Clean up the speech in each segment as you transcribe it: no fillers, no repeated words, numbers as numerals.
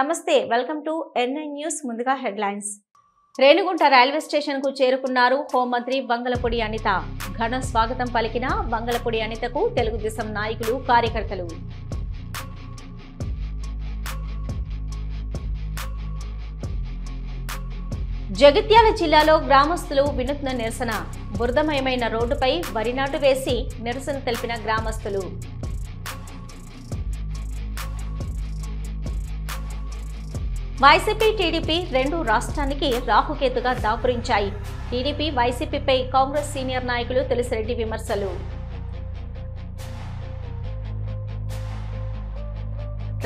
నమస్తే welcome to NI news ముందుగా headlines Renigunta railway station కు చేరుకున్నారు హోంమంత్రి వంగలపూడి అనిత ఘన స్వాగతం పలికిన వంగలపూడి అనితకు తెలుగుదేశం నాయకులు కార్యకర్తలు జగిత్యాల జిల్లాలో గ్రామస్తులు వినూత్న నిరసన బురదమయమైన రోడ్డుపై వరి నాటు వేసి నిరసన తెలిపిన గ్రామస్తులు వైసీపీ టీడీపీ రెండు రాష్ట్రానికి రాహుకేతుగా దాపురించాయి టీడీపీ వైసీపీపై కాంగ్రెస్ సీనియర్ నాయకులు తులసిరెడ్డి విమర్శలు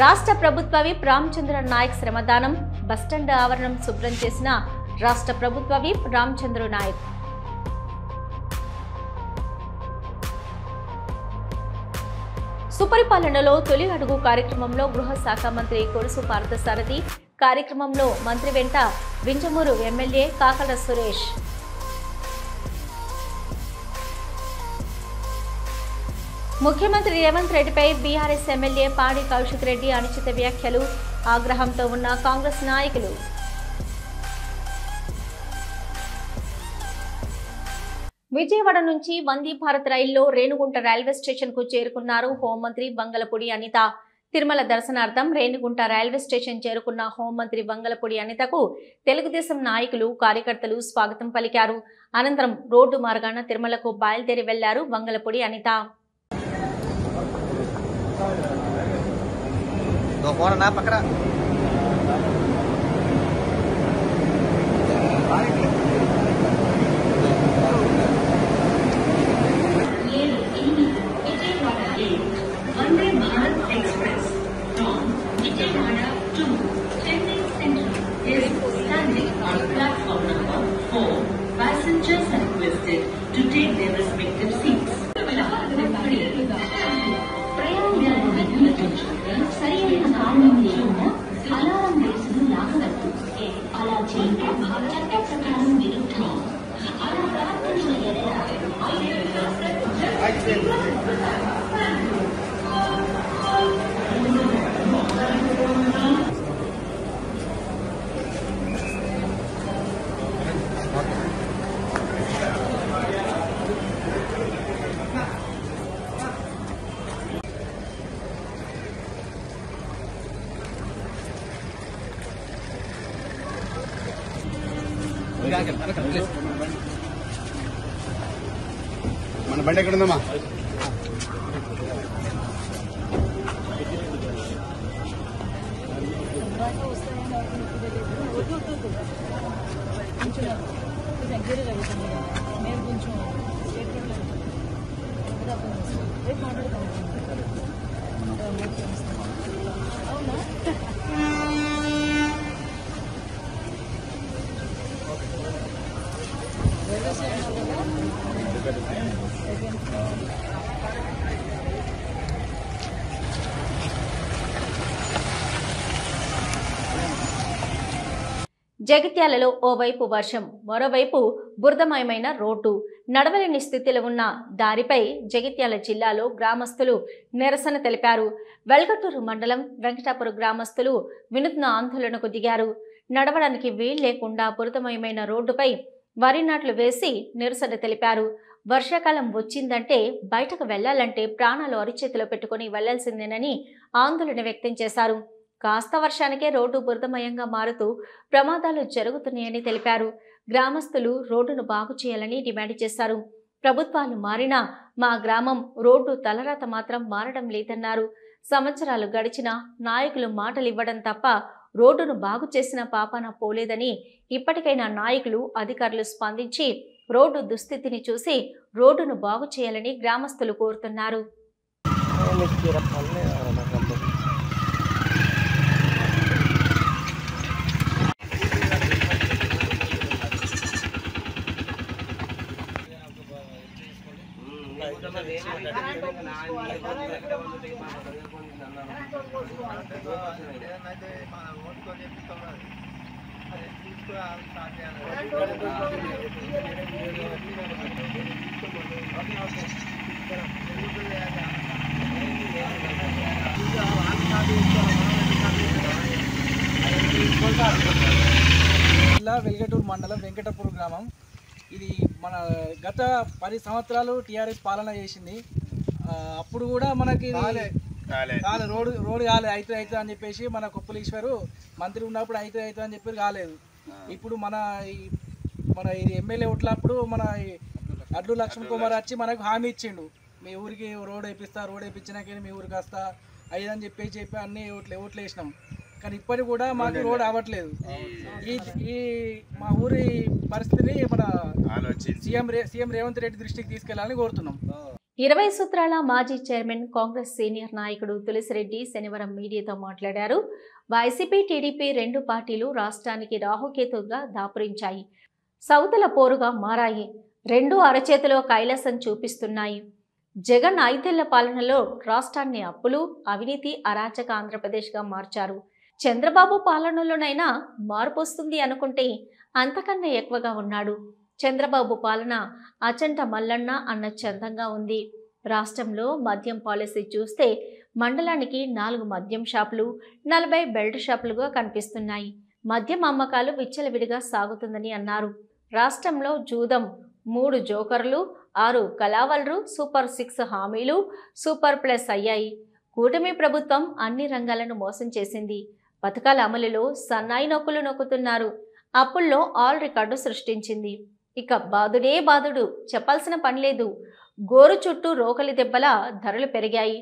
రాష్ట్ర ప్రభుత్వ విప్ రామచంద్ర నాయక్ శ్రమదానం బస్టాండ్ ఆవరణం శుభ్రం చేసిన రాష్ట్ర ప్రభుత్వ విప్ రామచంద్ర నాయక్ సుపరిపాలనలో తొలి అడుగు కార్యక్రమంలో గృహ శాఖ మంత్రి కొలుసు పార్థసారథి కార్యక్రమంలో మంత్రి వెంట వింజమూరు ఎమ్మెల్యే కాకల సురేష్ ముఖ్యమంత్రి రేవంత్ రెడ్డిపై బీఆర్ఎస్ ఎమ్మెల్యే పాడి కౌశిక్ రెడ్డి అనుచిత వ్యాఖ్యలు ఆగ్రహంతో ఉన్న కాంగ్రెస్ నాయకులు విజయవాడ నుంచి వందే భారత్ రైల్లో రేణిగుంట రైల్వే స్టేషన్ కు చేరుకున్నారు హోంమంత్రి వంగలపూడి అనిత తిరుమల దర్శనార్థం రేణిగుంట రైల్వే స్టేషన్ చేరుకున్న హోంమంత్రి వంగలపూడి అనితకు తెలుగుదేశం నాయకులు కార్యకర్తలు స్వాగతం పలికారు అనంతరం రోడ్డు మార్గాన తిరుమలకు బయలుదేరి వెళ్లారు Vangalapudi Anitha Vande Bharat Express from Vijayawada to Chennai Central is standing on platform number 4. Passengers are requested to take their respective seats. సరైన కారణం లేకుండా అలారం వేసులు లాగవద్దు అలా చేయడం చట్ట ప్రకారం విరుద్ధం అలా ప్రవర్తించిన మన బండి ఎక్కడ ఉందమ్మా జగిత్యాలలో ఓవైపు వర్షం మరోవైపు బురదమయమైన రోడ్డు నడవలేని స్థితిలో ఉన్న దారిపై జగిత్యాల జిల్లాలో గ్రామస్తులు నిరసన తెలిపారు వెల్గటూరు మండలం వెంకటాపురం గ్రామస్తులు వినూత్న ఆందోళనకు దిగారు నడవడానికి వీలు లేకుండా బురదమయమైన రోడ్డుపై వరి నాట్లు వేసి నిరసన తెలిపారు వర్షాకాలం వచ్చిందంటే బయటకు వెళ్లాలంటే ప్రాణాలు అరిచేతిలో పెట్టుకుని వెళ్లాల్సిందేనని ఆందోళన వ్యక్తం చేశారు కాస్త వర్షానికే రోడ్డు బురదమయంగా మారుతూ ప్రమాదాలు జరుగుతున్నాయని తెలిపారు గ్రామస్తులు రోడ్డును బాగు చేయాలని డిమాండ్ చేశారు ప్రభుత్వాలు మారినా మా గ్రామం రోడ్డు తలరాత మాత్రం మారడం లేదన్నారు సంవత్సరాలు గడిచినా నాయకులు మాటలు ఇవ్వడం తప్ప రోడ్డును బాగు చేసిన పాపాన పోలేదని ఇప్పటికైనా నాయకులు అధికారులు స్పందించి రోడ్డు దుస్థితిని చూసి రోడ్డును బాగు చేయాలని గ్రామస్తులు కోరుతున్నారు జిల్లా వెల్గటూరు మండలం వెంకటపూర్ గ్రామం. ఇది మన గత 10 సంవత్సరాలు టీఆర్ఎస్ పాలన చేసింది. అప్పుడు కూడా మనకి రోడ్డు కాలేదు, అయితే అని చెప్పేసి మన కొప్పులీశ్వరు మంత్రి ఉన్నప్పుడు అయితే అని చెప్పి కాలేదు. ఇప్పుడు మన ఇది ఎమ్మెల్యే ఓట్లప్పుడు మన అడ్లు లక్ష్మణ్ కుమార్ వచ్చి మనకు హామీ ఇచ్చిండు, మీ ఊరికి రోడ్ వేయించినాక మీ ఊరికి వస్తా అయ్యని చెప్పి అన్ని ఓట్లు వేసినాం. కానీ ఇప్పటికి కూడా మాకు రోడ్ అవ్వట్లేదు. ఈ మా ఊరి పరిస్థితిని మన సీఎం రేవంత్ రెడ్డి దృష్టికి తీసుకెళ్లాలని కోరుతున్నాం. 20 సూత్రాల మాజీ చైర్మన్ కాంగ్రెస్ సీనియర్ నాయకుడు తులసిరెడ్డి శనివారం మీడియాతో మాట్లాడారు. వైసీపీ టీడీపీ 2 పార్టీలు రాష్ట్రానికి రాహుకేతుగా దాపురించాయి. సౌతుల పోరుగా మారాయి. 2 అరచేతిలో కైలాసం చూపిస్తున్నాయి. జగన్ 5 ఏళ్ల పాలనలో రాష్ట్రాన్ని అప్పులు, అవినీతి, అరాచక ఆంధ్రప్రదేశ్గా మార్చారు. చంద్రబాబు పాలనలోనైనా మార్పు వస్తుంది అనుకుంటే అంతకన్నా ఎక్కువగా ఉన్నాడు. చంద్రబాబు పాలన అచంట మల్లన్న అన్న చందంగా ఉంది. రాష్ట్రంలో మద్యం పాలసీ చూస్తే మండలానికి 4 మద్యం షాపులు, 40 బెల్ట్ షాపులుగా కనిపిస్తున్నాయి. మద్యం అమ్మకాలు విచ్చలవిడిగా సాగుతుందని అన్నారు. రాష్ట్రంలో జూదం 3 జోకర్లు, 6 కలావలరు, సూపర్ 6 హామీలు, సూపర్ ప్లస్ అయ్యాయి. కూటమి ప్రభుత్వం అన్ని రంగాలను మోసం చేసింది. పథకాల అమలులో సన్నాయి నొక్కులు నొక్కుతున్నారు. అప్పుల్లో ఆల్ రికార్డు సృష్టించింది. ఇక బాదుడే బాదుడు, చెప్పాల్సిన పని లేదు. గోరు చుట్టూ రోకలి దెబ్బల ధరలు పెరిగాయి.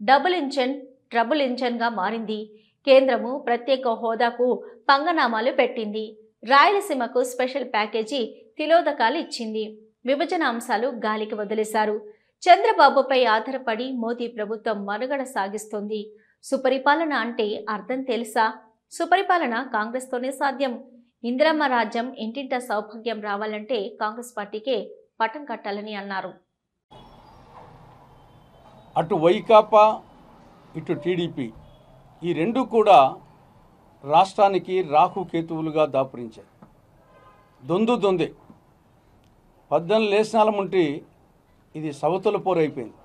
డబుల్ ఇంజన్ ట్రబుల్ ఇంజన్గా మారింది. కేంద్రము ప్రత్యేక హోదాకు పంగనామాలు పెట్టింది. రాయలసీమకు స్పెషల్ ప్యాకేజీ తిలోదకాలు ఇచ్చింది. విభజన అంశాలు గాలికి వదిలేశారు. చంద్రబాబుపై ఆధారపడి మోదీ ప్రభుత్వం మనుగడ సాగిస్తోంది. సుపరిపాలన అంటే అర్థం తెలుసా? సుపరిపాలన కాంగ్రెస్తోనే సాధ్యం. ఇందిరమ్మ రాజ్యం, ఇంటింట సౌభాగ్యం రావాలంటే కాంగ్రెస్ పార్టీకే పట్టం కట్టాలని అన్నారు. అటు వైకాపా, ఇటు టీడీపీ ఈ 2 కూడా రాష్ట్రానికి రాహుకేతువులుగా దాపురించాయి. దొందే 14 లేసనాల ముంటి ఇది సవతుల పోరు అయిపోయింది.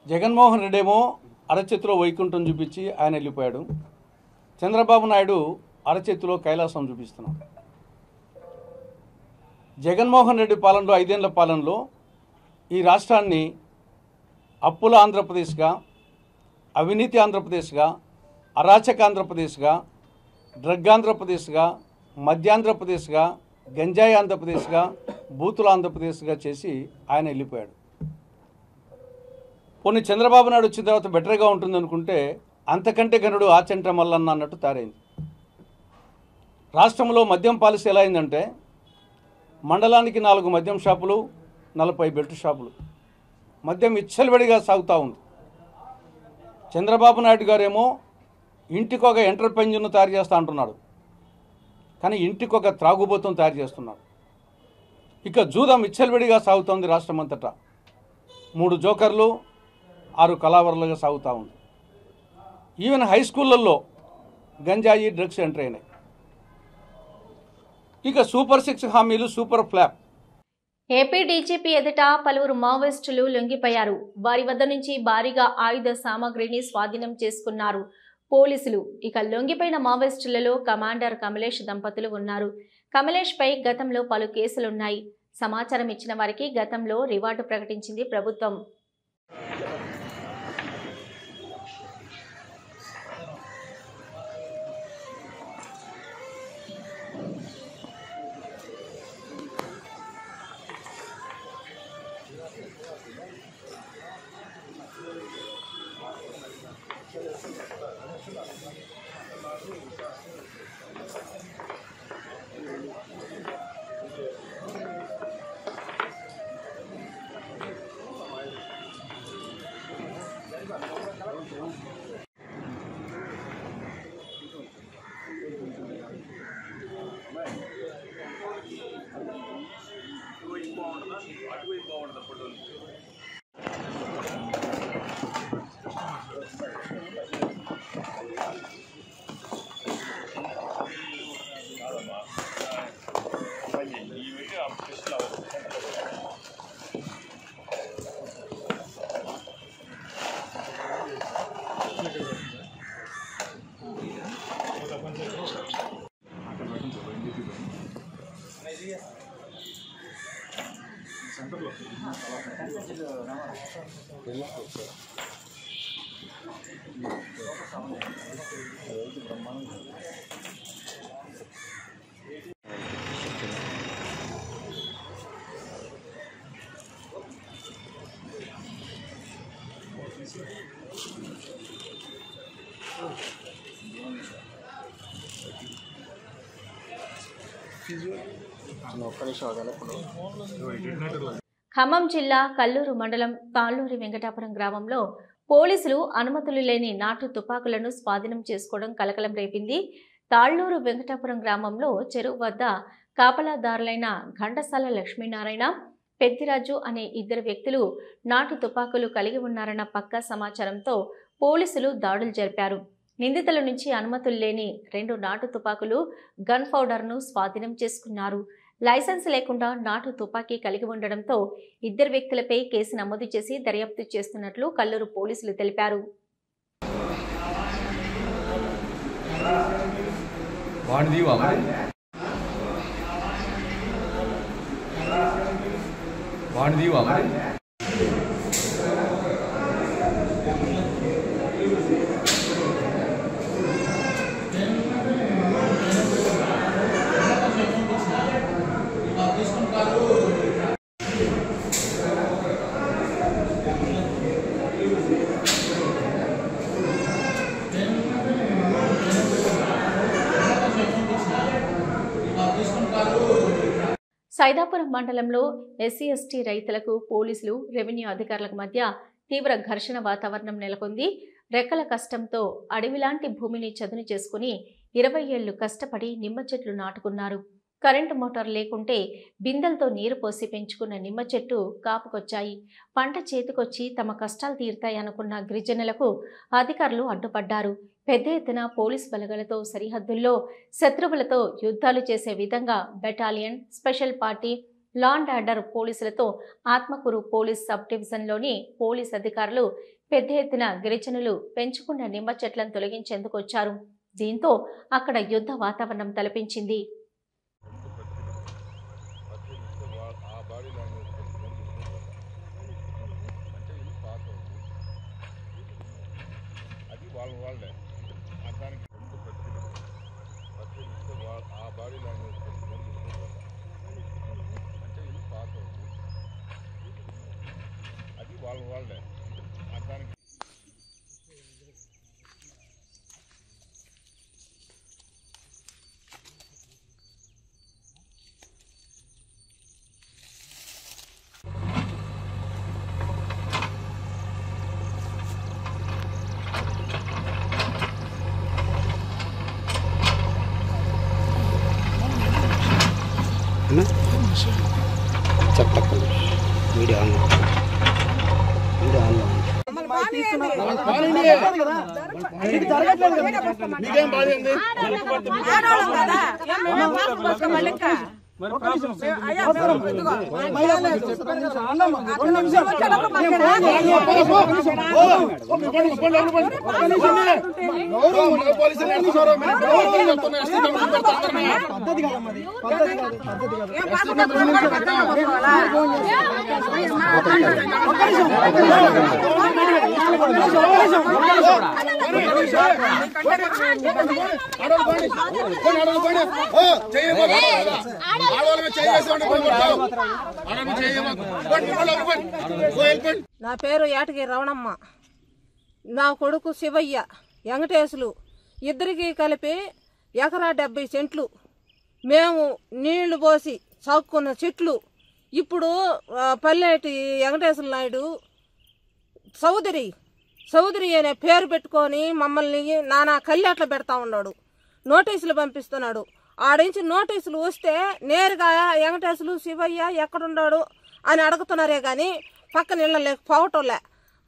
జగన్మోహన్ రెడ్డి ఏమో అరచేతిలో వైకుంఠం చూపించి ఆయన వెళ్ళిపోయాడు. చంద్రబాబు నాయుడు అరచేతిలో కైలాసం చూపిస్తున్నాడు. జగన్మోహన్ రెడ్డి పాలనలో 5 ఏళ్ల పాలనలో ఈ రాష్ట్రాన్ని అప్పుల ఆంధ్రప్రదేశ్గా, అవినీతి ఆంధ్రప్రదేశ్గా, అరాచక ఆంధ్రప్రదేశ్గా, డ్రగ్ ఆంధ్రప్రదేశ్గా, మధ్యాంధ్రప్రదేశ్గా, గంజాయి ఆంధ్రప్రదేశ్గా, బూతుల ఆంధ్రప్రదేశ్గా చేసి ఆయన వెళ్ళిపోయాడు. కొన్ని చంద్రబాబు నాయుడు వచ్చిన తర్వాత బెటర్గా ఉంటుంది అనుకుంటే అంతకంటే గనుడు ఆచంట మల్లన్న అన్నట్టు తయారైంది. రాష్ట్రంలో మద్యం పాలసీ ఎలా అయిందంటే మండలానికి 4 మద్యం షాపులు, 40 బెల్ట్ షాపులు, మద్యం విచ్చలవిడిగా సాగుతూ ఉంది. చంద్రబాబు నాయుడు గారేమో ఇంటికొక ఎంటర్ప్రెన్యూర్ను తయారు చేస్తా అంటున్నాడు, కానీ ఇంటికొక త్రాగుబోతం తయారు చేస్తున్నాడు. ఇక జూదం విచ్చలవిడిగా సాగుతోంది రాష్ట్రం అంతటా. 3 జోకర్లు, 6 కలావరలుగా సాగుతూ ఉంది. ఈవెన్ హై స్కూళ్ళల్లో గంజాయి, డ్రగ్స్ ఎంటర్ అయినాయి. ఇక సూపర్ 6 హామీలు, సూపర్ ఫ్లాప్. ఏపీ డీజీపీ ఎదుట పలువురు మావోయిస్టులు లొంగిపోయారు. వారి వద్ద నుంచి భారీగా ఆయుధ సామాగ్రిని స్వాధీనం చేసుకున్నారు పోలీసులు. ఇక లొంగిపోయిన మావోయిస్టులలో కమాండర్ కమలేష్ దంపతులు ఉన్నారు. కమలేష్ పై గతంలో పలు కేసులున్నాయి. సమాచారం ఇచ్చిన వారికి గతంలో రివార్డు ప్రకటించింది ప్రభుత్వం. ఖమ్మం జిల్లా కల్లూరు మండలం తాళ్ళూరి వెంకటాపురం గ్రామంలో పోలీసులు అనుమతులు లేని నాటు తుపాకులను స్వాధీనం చేసుకోవడం కలకలం రేపింది. తాళ్ళూరు వెంకటాపురం గ్రామంలో చెరువు వద్ద కాపలాదారులైన ఘంటసాల లక్ష్మీనారాయణ, పెద్దిరాజు అనే ఇద్దరు వ్యక్తులు నాటు తుపాకులు కలిగి ఉన్నారన్న పక్కా సమాచారంతో పోలీసులు దాడులు జరిపారు. నిందితుల నుంచి అనుమతులు లేని 2 నాటు తుపాకులు, గన్ పౌడర్ను స్వాధీనం చేసుకున్నారు. లైసెన్స్ లేకుండా నాటు తుపాకీ కలిగి ఉండడంతో ఇద్దరు వ్యక్తులపై కేసు నమోదు చేసి దర్యాప్తు చేస్తున్నట్లు కల్లూరు పోలీసులు తెలిపారు. సైదాపురం మండలంలో ఎస్సీ/ఎస్టీ రైతులకు పోలీసులు, రెవెన్యూ అధికారులకు మధ్య తీవ్ర ఘర్షణ వాతావరణం నెలకొంది. రెక్కల కష్టంతో అడవిలాంటి భూమిని చదును చేసుకుని 20 ఏళ్లు కష్టపడి నిమ్మ చెట్లు నాటుకున్నారు. కరెంటు మోటార్ లేకుంటే బిందెలతో నీరు పోసి పెంచుకున్న నిమ్మ చెట్టు కాపుకొచ్చాయి. పంట చేతికొచ్చి తమ కష్టాలు తీరుతాయనుకున్న గిరిజనులకు అధికారులు అడ్డుపడ్డారు. పెద్ద ఎత్తున పోలీస్ బలగాలతో సరిహద్దుల్లో శత్రువులతో యుద్ధాలు చేసే విధంగా battalion, special party, law and order పోలీసులతో ఆత్మకూరు పోలీస్ సబ్ డివిజన్లోని పోలీస్ అధికారులు పెద్ద ఎత్తున గిరిజనులు పెంచుకున్న నిమ్మ చెట్లను తొలగించేందుకు వచ్చారు. దీంతో అక్కడ యుద్ధ వాతావరణం తలపించింది. వీడియో ఆన్ నా పేరు యాటగిరి రవణమ్మ. నా కొడుకు శివయ్య, వెంకటేశులు ఇద్దరికి కలిపి ఎకరా 70 సెంట్లు మేము నీళ్లు పోసి సాక్కున్న చెట్లు. ఇప్పుడు పల్లెటి వెంకటేశ్వర నాయుడు చౌదరి అనే పేరు పెట్టుకొని మమ్మల్ని నానా కళ్ళెట్ల పెడతా ఉన్నాడు. నోటీసులు పంపిస్తున్నాడు. ఆడించి నోటీసులు వస్తే నేరుగా వెంకటేశ్వరు శివయ్య ఎక్కడున్నాడు అని అడుగుతున్నారే కానీ పక్కన ఇళ్ళలేకపోవటంలే.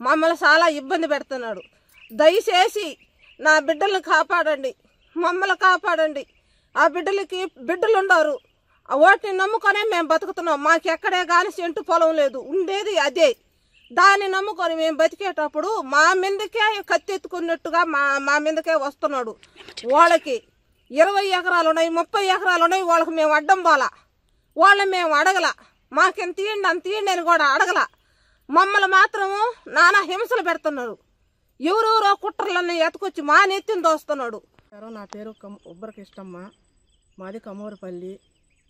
మమ్మల్ని చాలా ఇబ్బంది పెడుతున్నాడు. దయచేసి నా బిడ్డలను కాపాడండి, మమ్మల్ని కాపాడండి. ఆ బిడ్డలకి బిడ్డలుండారు. వాటిని నమ్ముకొనే మేము బతుకుతున్నాం. మాకెక్కడే కానీ సెంటు పొలం లేదు, ఉండేది అదే. దాన్ని నమ్ముకొని మేము బతికేటప్పుడు మా మీదకే కత్తెత్తుకున్నట్టుగా మా మీదకే వస్తున్నాడు. వాళ్ళకి 20 ఎకరాలు ఉన్నాయి, 30 ఎకరాలు ఉన్నాయి. వాళ్ళకి మేము అడ్డం పోలా, వాళ్ళని మేము అడగల. మాకెంత తీయండి అంత తీయండి అని కూడా అడగల. మమ్మల్ని మాత్రము నానా హింసలు పెడుతున్నారు. ఎవరెవరో కుట్రలన్నీ ఎత్తుకొచ్చి మా నెత్తిని దోస్తున్నాడు. నా పేరు ఉబ్బరకిష్టమ్మ, మాది కమూరపల్లి.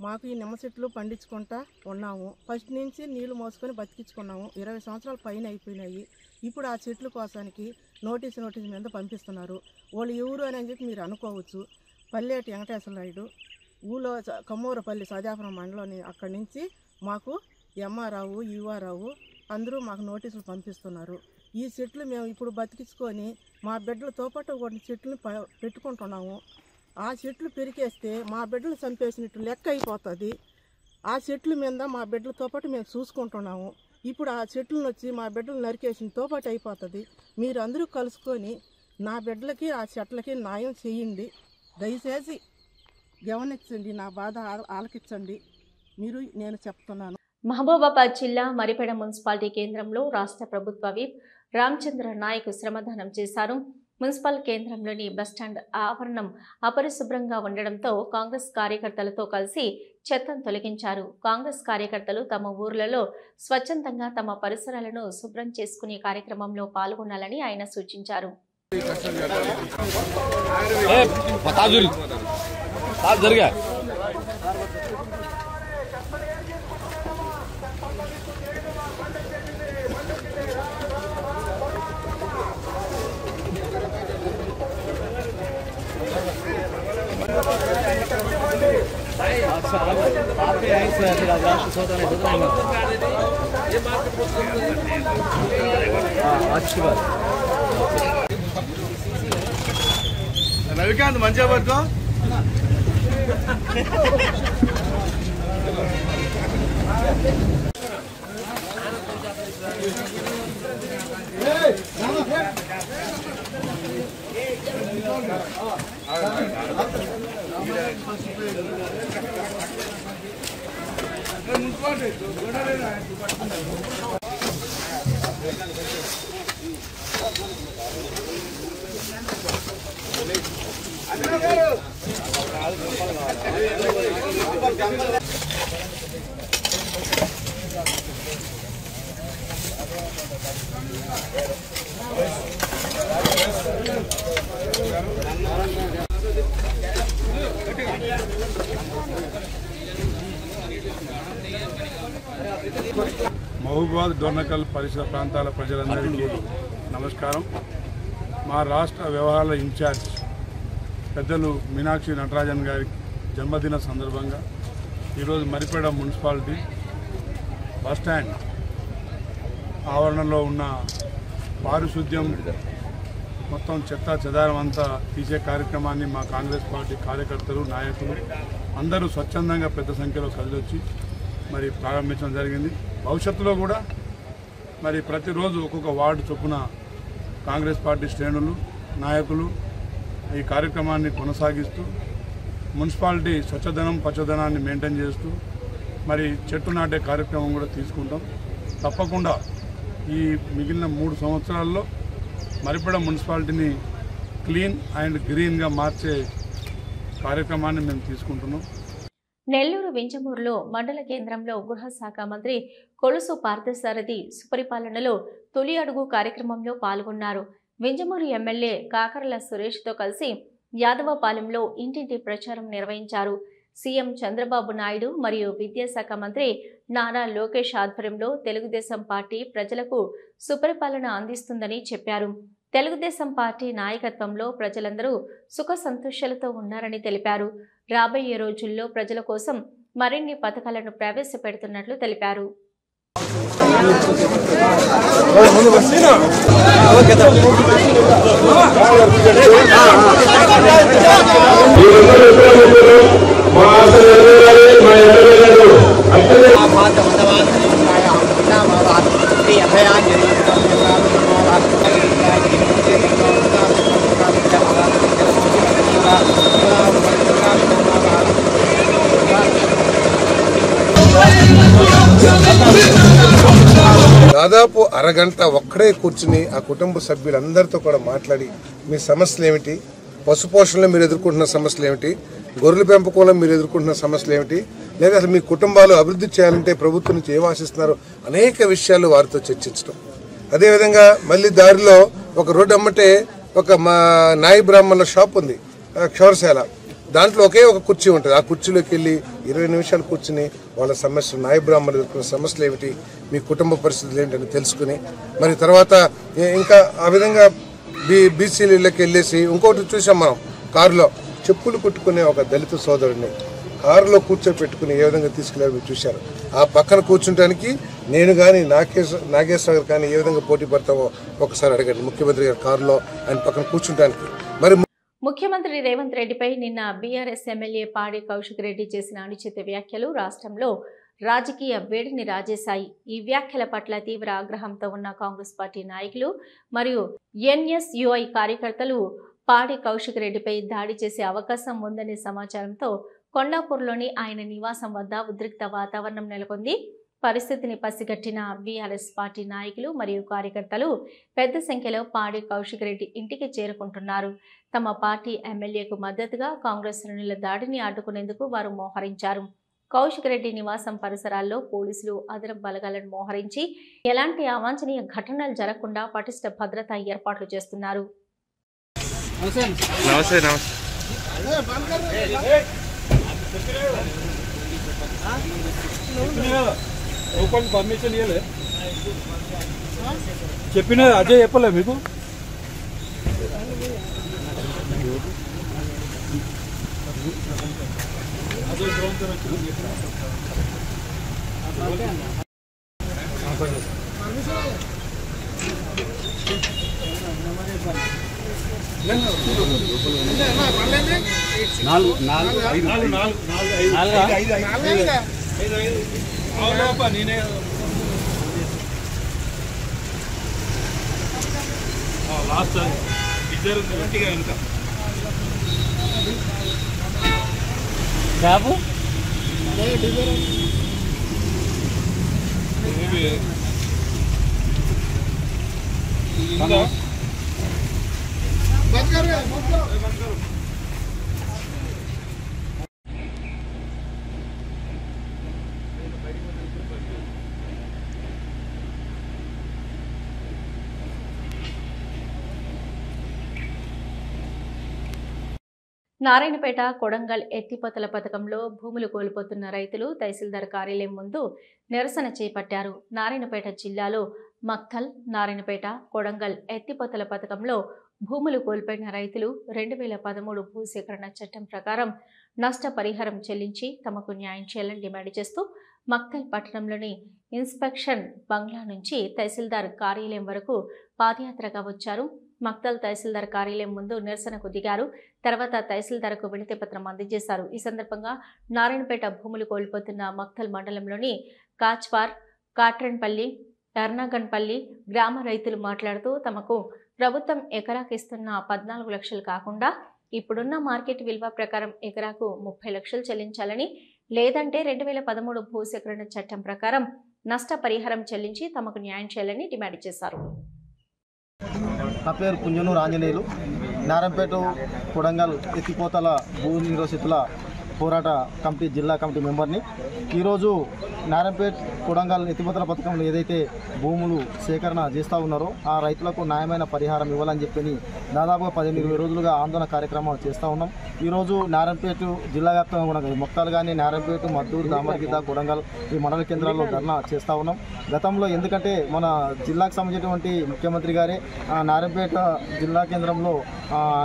మాకు ఈ నిమ్మ చెట్లు పండించుకుంటా ఉన్నాము. ఫస్ట్ నుంచి నీళ్లు మోసుకొని బతికించుకున్నాము. 20 సంవత్సరాల పైన అయిపోయినాయి. ఇప్పుడు ఆ చెట్ల కోసానికి నోటీసు మీద పంపిస్తున్నారు. వాళ్ళు ఎవరు అని చెప్పి మీరు అనుకోవచ్చు. పల్లెటి వెంకటేశ్వర నాయుడు ఊళ్ళో కమ్మూరపల్లి సజాపురం మండలం. అక్కడి నుంచి మాకు ఎంఆర్ఆవు యుఆర్ఆవు అందరూ మాకు నోటీసులు పంపిస్తున్నారు. ఈ చెట్లు మేము ఇప్పుడు బతికించుకొని మా బిడ్డలతో పాటు కొన్ని చెట్లను పెట్టుకుంటున్నాము. ఆ చెట్లు పెరికేస్తే మా బిడ్డలు చంపేసినట్టు లెక్క అయిపోతుంది. ఆ చెట్ల మీద మా బిడ్డలతో పాటు మేము చూసుకుంటున్నాము. ఇప్పుడు ఆ చెట్లను వచ్చి మా బిడ్డలు నరికేసినతో పాటు అయిపోతుంది. మీరు అందరూ కలుసుకొని నా బిడ్డలకి ఆ చెట్లకి న్యాయం చేయండి. దయచేసి గమనించండి, నా బాధ ఆలకించండి. మీరు నేను చెప్తున్నాను. మహబూబాబాద్ జిల్లా మరిపేడ మున్సిపాలిటీ కేంద్రంలో రాష్ట్ర ప్రభుత్వ విప్ రామచంద్ర నాయక్ శ్రమదానం చేశారు. మున్సిపల్ కేంద్రంలోని బస్టాండ్ ఆవరణం అపరిశుభ్రంగా ఉండడంతో కాంగ్రెస్ కార్యకర్తలతో కలిసి చెత్తను తొలగించారు. కాంగ్రెస్ కార్యకర్తలు తమ ఊర్లలో స్వచ్ఛందంగా తమ పరిసరాలను శుభ్రం చేసుకునే కార్యక్రమంలో పాల్గొనాలని ఆయన సూచించారు. రవికాంత్ మంచిగా పడుకో. మహబూబాబాద్ డోర్నకల్ పరిసర ప్రాంతాల ప్రజలందరికీ నమస్కారం. మా రాష్ట్ర వ్యవహారాల ఇన్ఛార్జ్ పెద్దలు మీనాక్షి నటరాజన్ గారి జన్మదిన సందర్భంగా ఈరోజు మరిపేడ మున్సిపాలిటీ బస్టాండ్ ఆవరణలో ఉన్న పారిశుద్ధ్యం మొత్తం చెత్త చెదారం అంతా తీసే కార్యక్రమాన్ని మా కాంగ్రెస్ పార్టీ కార్యకర్తలు నాయకులు అందరూ స్వచ్ఛందంగా పెద్ద సంఖ్యలో కదిలొచ్చి మరి ప్రారంభించడం జరిగింది. భవిష్యత్తులో కూడా మరి ప్రతిరోజు ఒక్కొక్క వార్డు చొప్పున కాంగ్రెస్ పార్టీ శ్రేణులు నాయకులు ఈ కార్యక్రమాన్ని కొనసాగిస్తూ మున్సిపాలిటీ స్వచ్ఛదనం పచ్చదనాన్ని మెయింటైన్ చేస్తూ మరి చెట్టు నాటే కార్యక్రమం కూడా తీసుకుంటాం. తప్పకుండా ఈ మిగిలిన 3 సంవత్సరాల్లో మరిపేడ మున్సిపాలిటీని క్లీన్ అండ్ గ్రీన్గా మార్చే కార్యక్రమాన్ని మేము తీసుకుంటున్నాం. నెల్లూరు వింజమూరులో మండల కేంద్రంలో గృహ శాఖ మంత్రి కొలుసు పార్థసారథి సుపరిపాలనలో తొలి అడుగు కార్యక్రమంలో పాల్గొన్నారు. వింజమూరు ఎమ్మెల్యే కాకర్ల సురేష్తో కలిసి యాదవపాలెంలో ఇంటింటి ప్రచారం నిర్వహించారు. సీఎం చంద్రబాబు నాయుడు మరియు విద్యాశాఖ మంత్రి నారా లోకేష్ ఆధ్వర్యంలో తెలుగుదేశం పార్టీ ప్రజలకు సుపరిపాలన అందిస్తుందని చెప్పారు. తెలుగుదేశం పార్టీ నాయకత్వంలో ప్రజలందరూ సుఖ సంతోషాలతో ఉన్నారని తెలిపారు. రాబోయే రోజుల్లో ప్రజల కోసం మరిన్ని పథకాలను ప్రవేశపెడుతున్నట్లు తెలిపారు. దాదాపు అరగంట ఒక్కడే కూర్చుని ఆ కుటుంబ సభ్యులందరితో కూడా మాట్లాడి మీ సమస్యలు ఏమిటి, పశుపోషణలో మీరు ఎదుర్కొంటున్న సమస్యలు ఏమిటి, గొర్రెల పెంపకంలో మీరు ఎదుర్కొంటున్న సమస్యలు ఏమిటి, లేదా అసలు మీ కుటుంబాలు అభివృద్ధి చేయాలంటే ప్రభుత్వం నుంచి ఏం ఆశిస్తున్నారు, అనేక విషయాలు వారితో చర్చించడం. అదేవిధంగా మళ్ళీ దారిలో ఒక రోడ్డు అమ్మటే ఒక మా నాయి బ్రాహ్మణుల షాప్ ఉంది, క్షౌరశాల. దాంట్లో ఒకే ఒక కుర్చీ ఉంటుంది. ఆ కుర్చీలోకి వెళ్ళి 20 నిమిషాలు కూర్చుని వాళ్ళ సమస్యలు, నాయి బ్రాహ్మణులు ఎదుర్కొన్న సమస్యలు ఏమిటి, మీ కుటుంబ పరిస్థితులు ఏంటని తెలుసుకుని మరి తర్వాత ఇంకా ఆ విధంగా బీసీలకి వెళ్ళేసి ఇంకొకటి చూసాం మనం, కారులో చెప్పులు కుట్టుకునే ఒక దళిత సోదరుడిని కారులో కూర్చోపెట్టుకుని ఏ విధంగా తీసుకెళ్లారు మీరు చూశారు. ఆ పక్కన కూర్చుంటానికి నేను కానీ నాగేశ్వర కానీ ఏ విధంగా పోటీ పడతామో ఒకసారి అడగండి. ముఖ్యమంత్రి గారు కారులో ఆయన పక్కన కూర్చుంటానికి. మరి ముఖ్యమంత్రి రేవంత్ రెడ్డిపై నిన్న బీఆర్ఎస్ ఎమ్మెల్యే పాడి కౌశిక్ రెడ్డి చేసిన అనుచిత వ్యాఖ్యలు రాష్ట్రంలో రాజకీయ వేడిని రాజేశాయి. ఈ వ్యాఖ్యల పట్ల తీవ్ర ఆగ్రహంతో ఉన్న కాంగ్రెస్ పార్టీ నాయకులు మరియు ఎన్ఎస్యుఐ కార్యకర్తలు పాడి కౌశిక్ రెడ్డిపై దాడి చేసే అవకాశం ఉందనే సమాచారంతో కొండాపూర్లోని ఆయన నివాసం వద్ద ఉద్రిక్త వాతావరణం నెలకొంది. పరిస్థితిని పసిగట్టిన బీఆర్ఎస్ పార్టీ నాయకులు మరియు కార్యకర్తలు పెద్ద సంఖ్యలో పాడి కౌశిక్ రెడ్డి ఇంటికి చేరుకుంటున్నారు. తమ పార్టీ ఎమ్మెల్యేకు మద్దతుగా కాంగ్రెస్ శ్రేణుల దాడిని అడ్డుకునేందుకు వారు మోహరించారు. కౌశిక్ రెడ్డి నివాసం పరిసరాల్లో పోలీసులు అదనపు బలగాలను మోహరించి ఎలాంటి అవాంఛనీయ ఘటనలు జరగకుండా పటిష్ట భద్రతా ఏర్పాట్లు చేస్తున్నారు. పర్మిషన్ ఇవ్వలే చెప్పిన అజయ్ చెప్పలే మీకు. నేనే లాస్ట్ ఇద్దరు గట్టిగా ఇంకా బాబు నారాయణపేట కొడంగల్ ఎత్తిపోతల పథకంలో భూములు కోల్పోతున్న రైతులు తహసీల్దార్ కార్యాలయం ముందు నిరసన చేపట్టారు. నారాయణపేట జిల్లాలో మక్తల్, నారాయణపేట, కొడంగల్ ఎత్తిపోతల పథకంలో భూములు కోల్పోయిన రైతులు 2013 భూసేకరణ చట్టం ప్రకారం నష్టపరిహారం చెల్లించి తమకు న్యాయం చేయాలని డిమాండ్ చేస్తూ మక్తల్ పట్టణంలోని ఇన్స్పెక్షన్ బంగ్లా నుంచి తహసీల్దార్ కార్యాలయం వరకు పాదయాత్రగా వచ్చారు. మక్తల్ తహసీల్దార్ కార్యాలయం ముందు నిరసనకు దిగారు. తర్వాత తహసీల్దార్కు వినతి పత్రం అందజేశారు. ఈ సందర్భంగా నారాయణపేట భూములు కోల్పోతున్న మక్తల్ మండలంలోని కాచ్వార్, కాట్రన్పల్లి, ఎర్నాగన్పల్లి గ్రామ రైతులు మాట్లాడుతూ తమకు ప్రభుత్వం ఎకరాకు ఇస్తున్న 14 లక్షలు కాకుండా ఇప్పుడున్న మార్కెట్ విలువ ప్రకారం ఎకరాకు 30 లక్షలు చెల్లించాలని, లేదంటే 2013 భూసేకరణ చట్టం ప్రకారం నష్టపరిహారం చెల్లించి తమకు న్యాయం చేయాలని డిమాండ్ చేశారు. నా పేరు పుంజనూరు ఆంజనేయులు. నారాయణపేట కొడంగల్ ఎత్తిపోతల భూ నిరోసితుల పోరాట కమిటీ జిల్లా కమిటీ మెంబర్ని. ఈరోజు నారాయణపేట కొడంగల్ ఎత్తిపోతల పథకంలో ఏదైతే భూములు సేకరణ చేస్తూ ఉన్నారో ఆ రైతులకు న్యాయమైన పరిహారం ఇవ్వాలని చెప్పి దాదాపుగా 15-20 రోజులుగా ఆందోళన కార్యక్రమాలు చేస్తూ ఉన్నాం. ఈరోజు నారాయణపేట జిల్లా వ్యాప్తంగా కూడా మొత్తాలు కానీ నారాయణపేట, మద్దూరు, దామరగిద్ద, కొడంగల్ ఈ మండల కేంద్రాల్లో ధర్నా చేస్తూ ఉన్నాం. గతంలో ఎందుకంటే మన జిల్లాకు సంబంధించినటువంటి ముఖ్యమంత్రి గారే నారాయణపేట జిల్లా కేంద్రంలో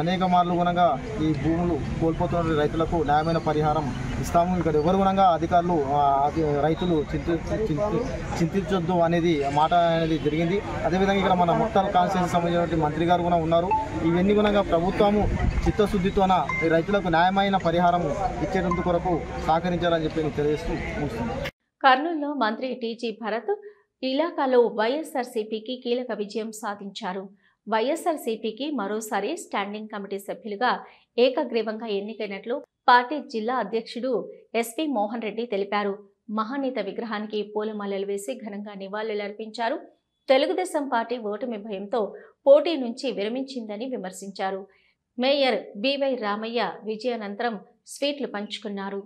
అనేక మార్లు గుణంగా ఈ భూములు కోల్పోతున్న రైతులకు న్యాయమైన పరిహారం ఇస్తాము, ఇక్కడ ఎవరు గుణంగా అధికారులు రైతులు చింతించొద్దు అనేది మాట అనేది జరిగింది. అదేవిధంగా ఇక్కడ మన మొత్తం కాన్స్టిట్యూన్సీ సంబంధించినటువంటి మంత్రి గారు కూడా ఉన్నారు. ఇవన్నీ గుణంగా ప్రభుత్వము చిత్తశుద్ధితోన ఈ రైతులకు న్యాయమైన పరిహారం ఇచ్చేందుకు కొరకు సహకరించాలని చెప్పి తెలియజేస్తూ ముగిస్తుంది. కర్నూలులో మంత్రి టీజీ భరత్ ఇలాకాలో వైఎస్ఆర్సీపీకి కీలక విజయం సాధించారు. వైఎస్ఆర్సీపీకి మరోసారి స్టాండింగ్ కమిటీ సభ్యులుగా ఏకగ్రీవంగా ఎన్నికైనట్లు పార్టీ జిల్లా అధ్యక్షుడు ఎస్పీ మోహన్ రెడ్డి తెలిపారు. మహానేత విగ్రహానికి పూలమాలలు వేసి ఘనంగా నివాళులర్పించారు. తెలుగుదేశం పార్టీ ఓటమి భయంతో పోటీ నుంచి విరమించిందని విమర్శించారు. మేయర్ బివై రామయ్య విజయానంతరం స్వీట్లు పంచుకున్నారు.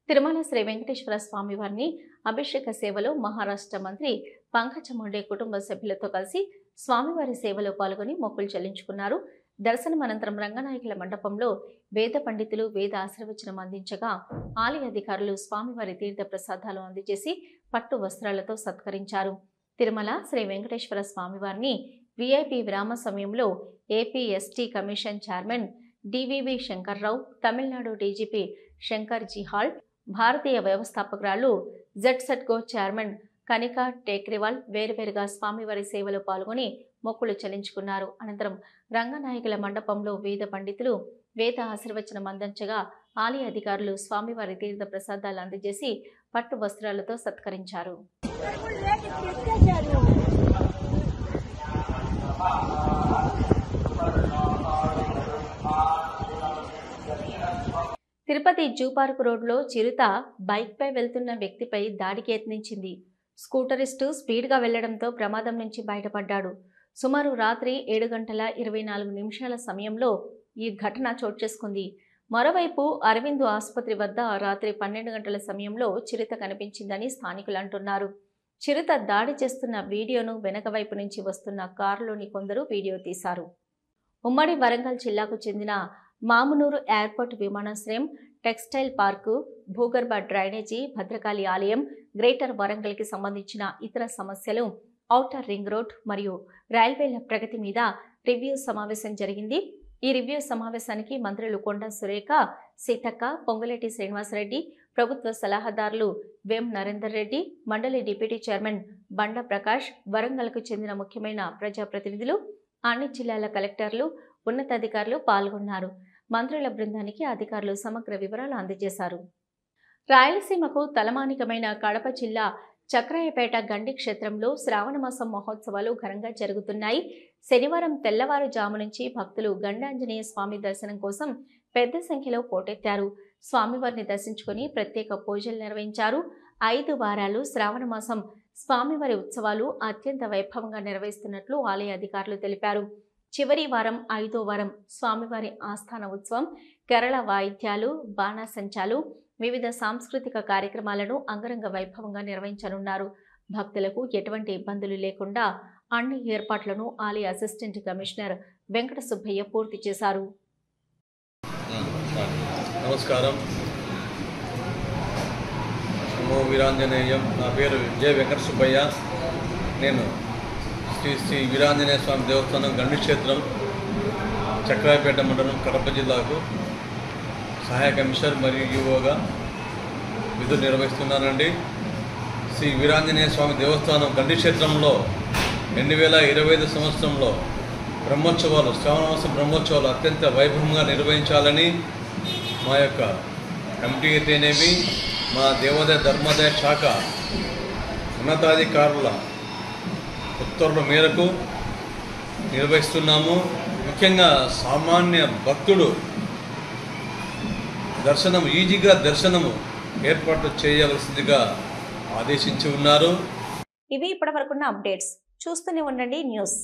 తిరుమల శ్రీ వెంకటేశ్వర స్వామి వారిని అభిషేక సేవలో మహారాష్ట్ర మంత్రి పంకజ ముండే కుటుంబ సభ్యులతో కలిసి స్వామివారి సేవలో పాల్గొని మొక్కులు చెల్లించుకున్నారు. దర్శనం అనంతరం రంగనాయకుల మండపంలో వేద పండితులు వేద ఆశీర్వచనం అందించగా ఆలయ అధికారులు స్వామివారి తీర్థ ప్రసాదాలు అందజేసి పట్టు వస్త్రాలతో సత్కరించారు. తిరుమల శ్రీ వెంకటేశ్వర స్వామివారిని విఐపి విరామ సమయంలో AP ST commission chairman DVV Shankarrao, Tamilnadu DGP Shankar Jiwal, భారతీయ వ్యవస్థాపకురాలు జెడ్సెట్గో చైర్మన్ కనికా టేక్రివాల్ వేరువేరుగా స్వామివారి సేవలో పాల్గొని మొక్కులు చెల్లించుకున్నారు. అనంతరం రంగనాయకుల మండపంలో వేద పండితులు వేద ఆశీర్వచనం అందించగా ఆలయ అధికారులు స్వామివారి తీర్థ ప్రసాదాలు అందజేసి పట్టు వస్త్రాలతో సత్కరించారు. తిరుపతి జూ పార్క్ రోడ్లో చిరుత బైక్పై వెళ్తున్న వ్యక్తిపై దాడికి యత్నించింది. స్కూటరిస్టు స్పీడ్గా వెళ్లడంతో ప్రమాదం నుంచి బయటపడ్డాడు. సుమారు రాత్రి 7:24 సమయంలో ఈ ఘటన చోటు చేసుకుంది. మరోవైపు అరవింద్ ఆసుపత్రి వద్ద రాత్రి 12 గంటల సమయంలో చిరుత కనిపించిందని స్థానికులు అంటున్నారు. చిరుత దాడి చేస్తున్న వీడియోను వెనక వైపు నుంచి వస్తున్న కారులోని కొందరు వీడియో తీశారు. ఉమ్మడి వరంగల్ జిల్లాకు చెందిన మామునూరు ఎయిర్పోర్ట్ విమానాశ్రయం, టెక్స్టైల్ పార్కు, భూగర్భ డ్రైనేజీ, భద్రకాళి ఆలయం, గ్రేటర్ వరంగల్కి సంబంధించిన ఇతర సమస్యలు, ఔటర్ రింగ్ రోడ్ మరియు రైల్వేల ప్రగతి మీద రివ్యూ సమావేశం జరిగింది. ఈ రివ్యూ సమావేశానికి మంత్రులు కొండ సురేఖ, సీతక్క, పొంగులేటి శ్రీనివాసరెడ్డి, ప్రభుత్వ సలహాదారులు వేం నరేందర్ రెడ్డి, మండలి డిప్యూటీ చైర్మన్ బండ ప్రకాష్, వరంగల్కు చెందిన ముఖ్యమైన ప్రజాప్రతినిధులు, అన్ని జిల్లాల కలెక్టర్లు, ఉన్నతాధికారులు పాల్గొన్నారు. మంత్రుల బృందానికి అధికారులు సమగ్ర వివరాలు అందజేశారు. రాయలసీమకు తలమానికమైన కడప జిల్లా చక్రాయపేట గండి క్షేత్రంలో శ్రావణమాసం మహోత్సవాలు ఘనంగా జరుగుతున్నాయి. శనివారం తెల్లవారుజాము నుంచి భక్తులు గండాంజనేయ స్వామి దర్శనం కోసం పెద్ద సంఖ్యలో పోటెత్తారు. స్వామివారిని దర్శించుకుని ప్రత్యేక పూజలు నిర్వహించారు. 5 వారాలు శ్రావణమాసం స్వామివారి ఉత్సవాలు అత్యంత వైభవంగా నిర్వహిస్తున్నట్లు ఆలయ అధికారులు తెలిపారు. చివరి వారం 5వ వారం స్వామివారి ఆస్థాన ఉత్సవం, కేరళ వాయిద్యాలు, బాణాసంచాలు, వివిధ సాంస్కృతిక కార్యక్రమాలను అంగరంగ వైభవంగా నిర్వహించనున్నారు. భక్తులకు ఎటువంటి ఇబ్బందులు లేకుండా అన్ని ఏర్పాట్లను ఆలయ అసిస్టెంట్ కమిషనర్ వెంకట సుబ్బయ్య పూర్తి చేశారు. నమస్కారం. నమో వీరాంజనేయం. నా పేరు జె వెంకట సుబ్బయ్య. నేను శ్రీ వీరాంజనేయ స్వామి దేవస్థానం గండి క్షేత్రం, చక్రాయపేట మండలం, కడప జిల్లాకు సహాయ కమిషనర్ మరియు యువగా విధులు నిర్వహిస్తున్నానండి. శ్రీ వీరాంజనేయ స్వామి దేవస్థానం గండి క్షేత్రంలో 2025 సంవత్సరంలో బ్రహ్మోత్సవాలు, శ్రావణమాసం బ్రహ్మోత్సవాలు అత్యంత వైభవంగా నిర్వహించాలని మా యొక్క కమిటీ అయితేనేమి, మా దేవాదాయ ధర్మాదాయ శాఖ ఉన్నతాధికారుల ఉత్తర్వుల మేరకు నిర్వహిస్తున్నాము. ముఖ్యంగా సామాన్య భక్తుడు దర్శనం ఈజీగా దర్శనము ఏర్పాటు చేయవలసిందిగా ఆదేశించి ఉన్నారు. ఇవి ఇప్పటివరకున్న అప్డేట్స్. చూస్తూనే ఉండండి న్యూస్.